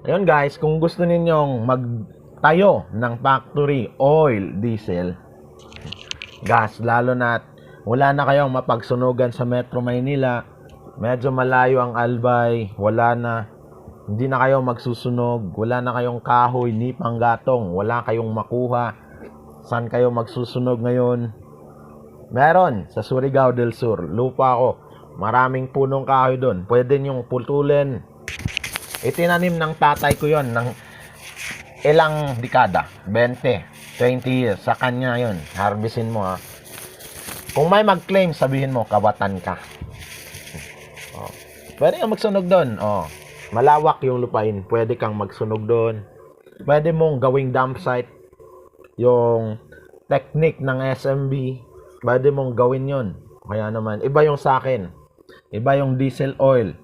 Ayun guys, kung gusto ninyong magtayo ng factory, oil, diesel, gas, lalo na wala na kayong mapagsunugan sa Metro Maynila, medyo malayo ang Albay, wala na, hindi na kayo magsusunog, wala na kayong kahoy, ni panggatong, wala kayong makuha, saan kayo magsusunog ngayon? Meron sa Surigao del Sur, lupa ko, maraming punong kahoy doon, pwede nyong putulin. Itinanim ng tatay ko yon ng ilang dekada, 20, 20 years, sa kanya yon, harvestin mo ha. Kung may mag-claim, sabihin mo, kawatan ka. Oh. Pwede kang magsunog doon. Oh. Malawak yung lupain. Pwede kang magsunog doon. Pwede mong gawing dump site. Yung technique ng SMB, pwede mong gawin yon. Kaya naman, iba yung sa akin. Iba yung diesel oil.